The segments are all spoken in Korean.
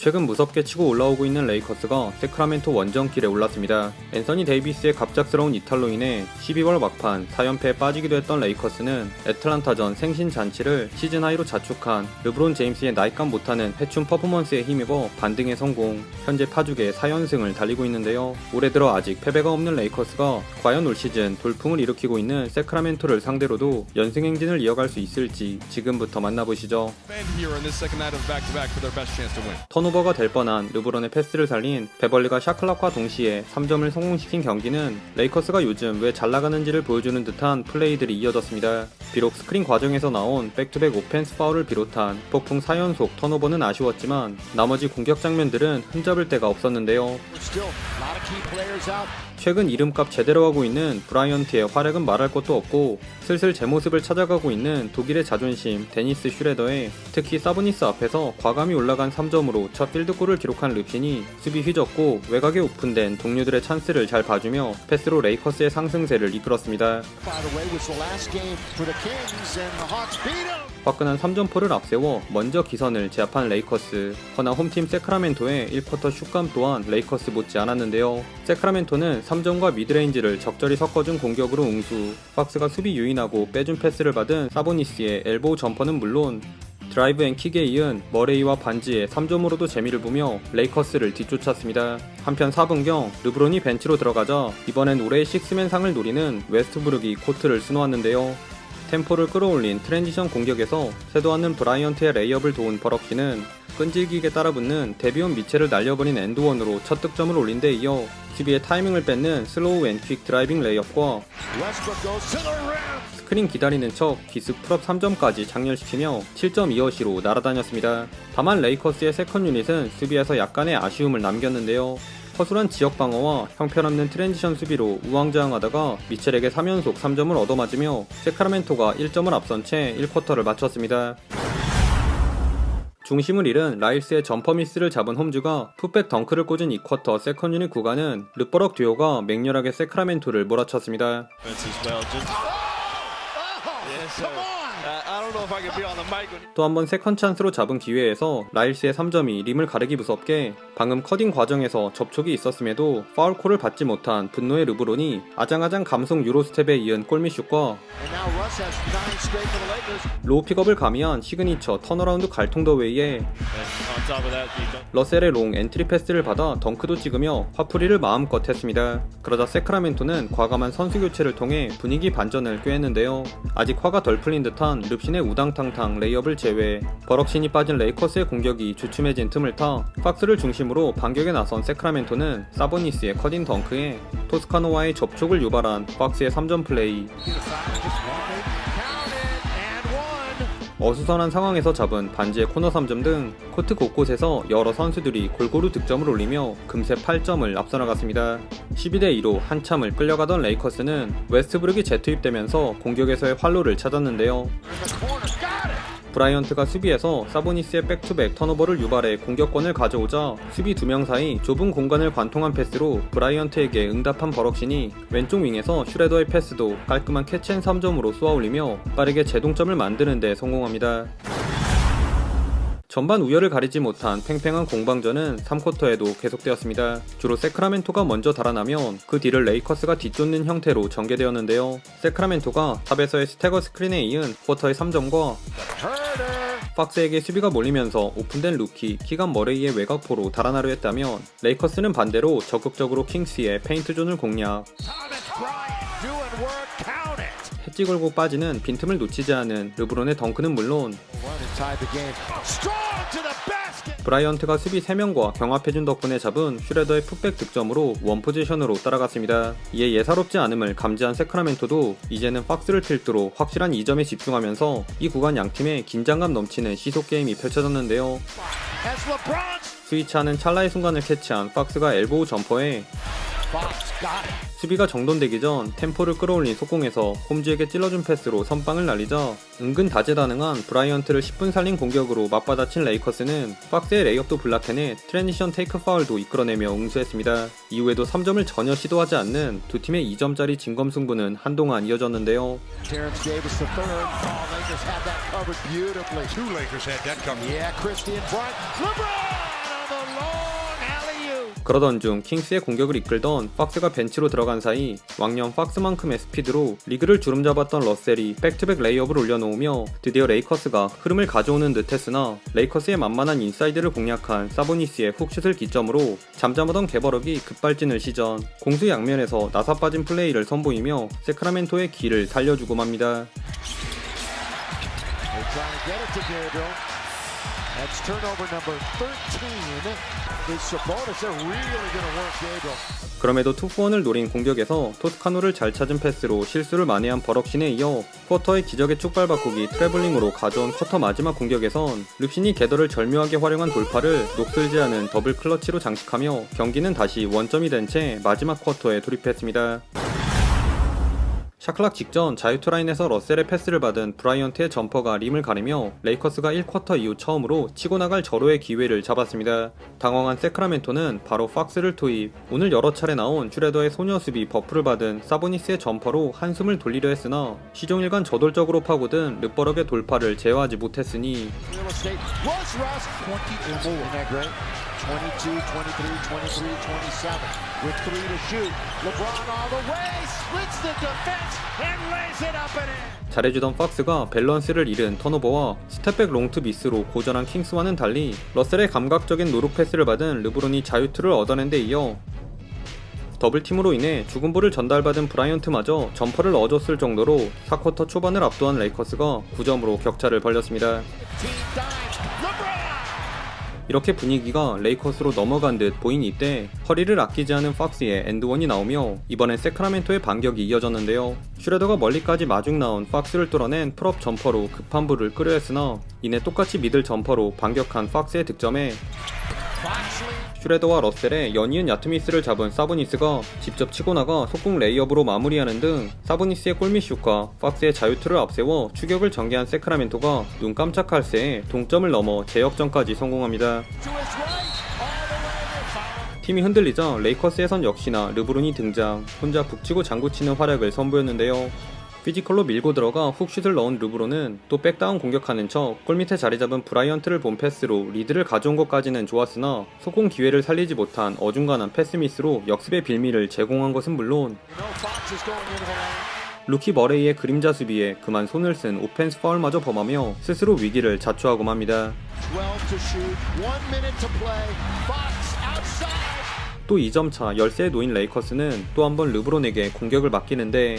최근 무섭게 치고 올라오고 있는 레이커스가 세크라멘토 원정길에 올랐습니다. 앤서니 데이비스의 갑작스러운 이탈로 인해 12월 막판 4연패에 빠지기도 했던 레이커스는 애틀란타전 생신 잔치를 시즌 하이로 자축한 르브론 제임스의 나이감 못하는 회춘 퍼포먼스에 힘입어 반등에 성공, 현재 파죽의 4연승을 달리고 있는데요. 올해 들어 아직 패배가 없는 레이커스가 과연 올 시즌 돌풍을 일으키고 있는 세크라멘토를 상대로도 연승 행진을 이어갈 수 있을지 지금부터 만나보시죠. 턴오버가 될 뻔한 르브론의 패스를 살린 베벌리가 샤클락과 동시에 3점을 성공시킨 경기는 레이커스가 요즘 왜 잘나가는지를 보여주는 듯한 플레이들이 이어졌습니다. 비록 스크린 과정에서 나온 백투백 오펜스 파울을 비롯한 폭풍 4연속 턴오버는 아쉬웠지만 나머지 공격 장면들은 흠잡을 데가 없었는데요. 최근 이름값 제대로 하고 있는 브라이언트의 활약은 말할 것도 없고 슬슬 제 모습을 찾아가고 있는 독일의 자존심 데니스 슈레더의 특히 사보니스 앞에서 과감히 올라간 3점으로 첫 필드골을 기록한 릅신이 수비 휘젓고 외곽에 오픈된 동료들의 찬스를 잘 봐주며 패스로 레이커스의 상승세를 이끌었습니다. 화끈한 3점포를 앞세워 먼저 기선을 제압한 레이커스. 허나 홈팀 세크라멘토의 1쿼터 슛감 또한 레이커스 못지 않았는데요. 세크라멘토는 3점과 미드레인지를 적절히 섞어준 공격으로 응수. 팍스가 수비 유인하고 빼준 패스를 받은 사보니스의 엘보우 점퍼는 물론 드라이브 앤 킥에 이은 머레이와 반지의 3점으로도 재미를 보며 레이커스를 뒤쫓았습니다. 한편 4분경 르브론이 벤치로 들어가자 이번엔 올해의 식스맨상을 노리는 웨스트브룩이 코트를 수놓았는데요. 템포를 끌어올린 트랜지션 공격에서 새도 않는 브라이언트의 레이업을 도운 버럭시는 끈질기게 따라붙는 데비온 미첼을 날려버린 엔드원으로 첫 득점을 올린 데 이어 수비의 타이밍을 뺏는 슬로우 앤 퀵 드라이빙 레이업과 스크린 기다리는 척 기습 풀업 3점까지 장렬시키며 7.2어시로 날아다녔습니다. 다만 레이커스의 세컨 유닛은 수비에서 약간의 아쉬움을 남겼는데요. 허술한 지역 방어와 형편없는 트랜지션 수비로 우왕좌왕하다가 미첼에게 3연속 3점을 얻어맞으며 세크라멘토가 1점을 앞선 채 1쿼터를 마쳤습니다. 중심을 잃은 라일스의 점퍼 미스를 잡은 홈즈가 풋백 덩크를 꽂은 2쿼터 세컨 유닛 구간은 르버럭 듀오가 맹렬하게 세크라멘토를 몰아쳤습니다. 또 한 번 세컨 찬스로 잡은 기회에서 라일스의 3점이 림을 가르기 무섭게 방금 커딩 과정에서 접촉이 있었음에도 파울콜을 받지 못한 분노의 르브론이 아장아장 감속 유로스텝에 이은 골밑슛과 로우 픽업을 가미한 시그니처 턴어라운드 갈통더웨이에 러셀의 롱 엔트리 패스를 받아 덩크도 찍으며 화풀이를 마음껏 했습니다. 그러자 세크라멘토는 과감한 선수 교체를 통해 분위기 반전을 꾀했는데요. 아직 화가 덜 풀린 듯한 릅신의 우당탕탕 레이업을 제외 버럭신이 빠진 레이커스의 공격이 주춤해진 틈을 타 팍스를 중심으로 반격에 나선 세크라멘토는 사보니스의 커딩 덩크에 토스카노와의 접촉을 유발한 팍스의 3점 플레이. 어수선한 상황에서 잡은 반지의 코너 3점 등 코트 곳곳에서 여러 선수들이 골고루 득점을 올리며 금세 8점을 앞서 나갔습니다. 12대2로 한참을 끌려가던 레이커스는 웨스트브룩이 재투입되면서 공격에서의 활로를 찾았는데요. 브라이언트가 수비에서 사보니스의 백투백 턴오버를 유발해 공격권을 가져오자 수비 2명 사이 좁은 공간을 관통한 패스로 브라이언트에게 응답한 버럭신이 왼쪽 윙에서 슈레더의 패스도 깔끔한 캐치앤 3점으로 쏘아올리며 빠르게 제동점을 만드는 데 성공합니다. 전반 우열을 가리지 못한 팽팽한 공방전은 3쿼터에도 계속되었습니다. 주로 세크라멘토가 먼저 달아나면 그 뒤를 레이커스가 뒤쫓는 형태로 전개되었는데요. 세크라멘토가 탑에서의 스태거 스크린에 이은 쿼터의 3점과 팍스에게 수비가 몰리면서 오픈된 루키 키간 머레이의 외곽포로 달아나려 했다면 레이커스는 반대로 적극적으로 킹스의 페인트존을 공략. 해찌 걸고 빠지는 빈틈을 놓치지 않은 르브론의 덩크는 물론 브라이언트가 수비 3명과 경합해준 덕분에 잡은 슈레더의 풋백 득점으로 원포지션으로 따라갔습니다. 이에 예사롭지 않음을 감지한 세크라멘토도 이제는 팍스를 필두로 확실한 2점에 집중하면서 이 구간 양팀의 긴장감 넘치는 시속게임이 펼쳐졌는데요. 스위치하는 찰나의 순간을 캐치한 팍스가 엘보우 점퍼에 수비가 정돈되기 전 템포를 끌어올린 속공에서 홈즈에게 찔러준 패스로 선빵을 날리자 은근 다재다능한 브라이언트를 10분 살린 공격으로 맞받아친 레이커스는 박스의 레이업도 블락해내 트랜지션 테이크 파울도 이끌어내며 응수했습니다. 이후에도 3점을 전혀 시도하지 않는 두 팀의 2점짜리 진검승부는 한동안 이어졌는데요. 그러던 중 킹스의 공격을 이끌던 팍스가 벤치로 들어간 사이 왕년 팍스만큼의 스피드로 리그를 주름잡았던 러셀이 백투백 레이업을 올려놓으며 드디어 레이커스가 흐름을 가져오는 듯했으나 레이커스의 만만한 인사이드를 공략한 사보니스의 훅슛을 기점으로 잠잠하던 개버럭이 급발진을 시전 공수 양면에서 나사 빠진 플레이를 선보이며 세크라멘토의 기를 살려주고 맙니다. That's turnover number 13. Is Sabonis, they're really going to work Gabriel. 그럼에도 투4원을 노린 공격에서 토스카노를 잘 찾은 패스로 실수를 만회한 버럭신에 이어 쿼터의 기적의 축발 바꾸기 트래블링으로 가져온 쿼터 마지막 공격에선 릅신이 게더를 절묘하게 활용한 돌파를 녹슬지 않은 더블 클러치로 장식하며 경기는 다시 원점이 된 채 마지막 쿼터에 돌입했습니다. 샤클락 직전 자유투 라인에서 러셀의 패스를 받은 브라이언트의 점퍼가 림을 가리며 레이커스가 1쿼터 이후 처음으로 치고 나갈 절호의 기회를 잡았습니다. 당황한 세크라멘토는 바로 팍스를 투입. 오늘 여러 차례 나온 슈레더의 소녀 수비 버프를 받은 사보니스의 점퍼로 한숨을 돌리려 했으나 시종일관 저돌적으로 파고든 르버럭의 돌파를 제어하지 못했으니 22, 23, 23, 27 with 3 to shoot. LeBron all the way, splits the defense and lays it up and in. 잘해주던 팍스가 밸런스를 잃은 턴오버와 스텝백 롱투 미스로 고전한 킹스와는 달리 러셀의 감각적인 노룩 패스를 받은 르브론이 자유투를 얻어낸 데 이어 더블팀으로 인해 죽은 볼을 전달받은 브라이언트마저 점퍼를 얻었을 정도로 4쿼터 초반을 압도한 레이커스가 9점으로 격차를 벌렸습니다. 이렇게 분위기가 레이커스로 넘어간 듯 보인 이때 허리를 아끼지 않은 팍스의 엔드원이 나오며 이번엔 세크라멘토의 반격이 이어졌는데요. 슈레더가 멀리까지 마중 나온 팍스를 뚫어낸 풀업 점퍼로 급한 불을 끄려 했으나 이내 똑같이 미들 점퍼로 반격한 팍스의 득점에 슈레더와 러셀의 연이은 야투미스를 잡은 사보니스가 직접 치고 나가 속공 레이업으로 마무리하는 등 사보니스의 골밑슛과 팍스의 자유투를 앞세워 추격을 전개한 세크라멘토가 눈 깜짝할 새에 동점을 넘어 재역전까지 성공합니다. 팀이 흔들리자 레이커스에선 역시나 르브론이 등장, 혼자 북치고 장구치는 활약을 선보였는데요. 피지컬로 밀고 들어가 훅슛을 넣은 르브론은 또 백다운 공격하는 척 골밑에 자리잡은 브라이언트를 본 패스로 리드를 가져온 것까지는 좋았으나 속공 기회를 살리지 못한 어중간한 패스 미스로 역습의 빌미를 제공한 것은 물론 루키 머레이의 그림자 수비에 그만 손을 쓴 오펜스 파울마저 범하며 스스로 위기를 자초하고 맙니다. 또 2점차 열세에 놓인 레이커스는 또 한 번 르브론에게 공격을 맡기는데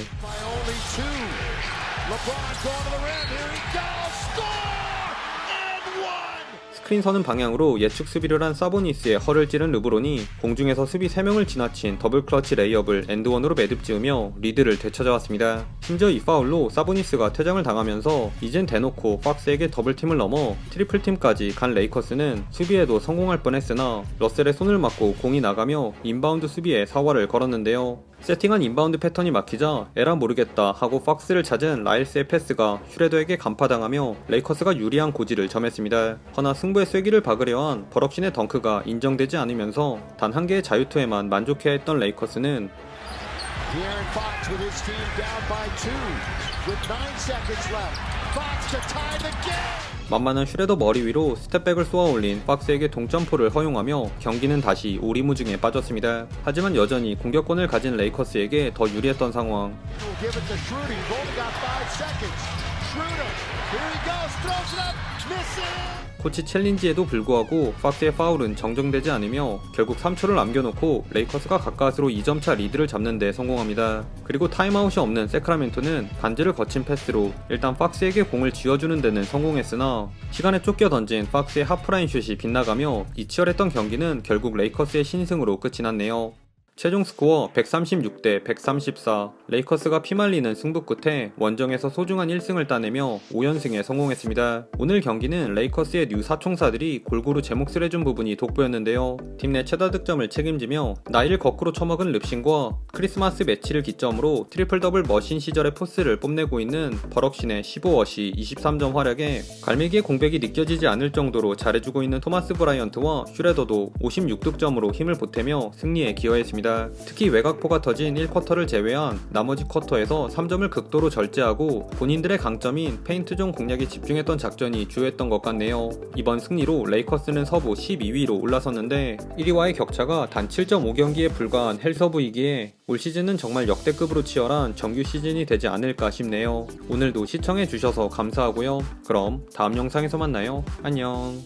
스크린 서는 방향으로 예측 수비를 한 사보니스의 허를 찌른 르브론이 공중에서 수비 3명을 지나친 더블 클러치 레이업을 엔드원으로 매듭 지으며 리드를 되찾아왔습니다. 심지어 이 파울로 사보니스가 퇴장을 당하면서 이젠 대놓고 팍스에게 더블팀을 넘어 트리플팀까지 간 레이커스는 수비에도 성공할 뻔했으나 러셀의 손을 맞고 공이 나가며 인바운드 수비에 사활을 걸었는데요. 세팅한 인바운드 패턴이 막히자 에라 모르겠다 하고 팍스를 찾은 라일스의 패스가 슈레더에게 간파당하며 레이커스가 유리한 고지를 점했습니다. 허나 승부의 쐐기를 박으려 한 버럭신의 덩크가 인정되지 않으면서 단 한 개의 자유투에만 만족해야 했던 레이커스는 만만한 슈레더 머리 위로 스텝백을 쏘아올린 팍스에게 동점포를 허용하며 경기는 다시 오리무중에 빠졌습니다. 하지만 여전히 공격권을 가진 레이커스에게 더 유리했던 상황. 코치 챌린지에도 불구하고 팍스의 파울은 정정되지 않으며 결국 3초를 남겨놓고 레이커스가 가까스로 2점차 리드를 잡는 데 성공합니다. 그리고 타임아웃이 없는 세크라멘토는 간지를 거친 패스로 일단 팍스에게 공을 쥐어주는 데는 성공했으나 시간에 쫓겨 던진 팍스의 하프라인 슛이 빗나가며 이 치열했던 경기는 결국 레이커스의 신승으로 끝이 났네요. 최종 스코어 136대 134. 레이커스가 피말리는 승부 끝에 원정에서 소중한 1승을 따내며 5연승에 성공했습니다. 오늘 경기는 레이커스의 뉴 사총사들이 골고루 제 몫을 해준 부분이 돋보였는데요. 팀 내 최다 득점을 책임지며 나이를 거꾸로 처먹은 릅신과 크리스마스 매치를 기점으로 트리플 더블 머신 시절의 포스를 뽐내고 있는 버럭신의 15어시 23점 활약에 갈매기의 공백이 느껴지지 않을 정도로 잘해주고 있는 토마스 브라이언트와 슈레더도 56득점으로 힘을 보태며 승리에 기여했습니다. 있었습니다. 특히 외곽포가 터진 1쿼터를 제외한 나머지 쿼터에서 3점을 극도로 절제하고 본인들의 강점인 페인트존 공략에 집중했던 작전이 주요했던 것 같네요. 이번 승리로 레이커스는 서부 12위로 올라섰는데 1위와의 격차가 단 7.5경기에 불과한 헬서브이기에 올 시즌은 정말 역대급으로 치열한 정규 시즌이 되지 않을까 싶네요. 오늘도 시청해주셔서 감사하고요. 그럼 다음 영상에서 만나요. 안녕.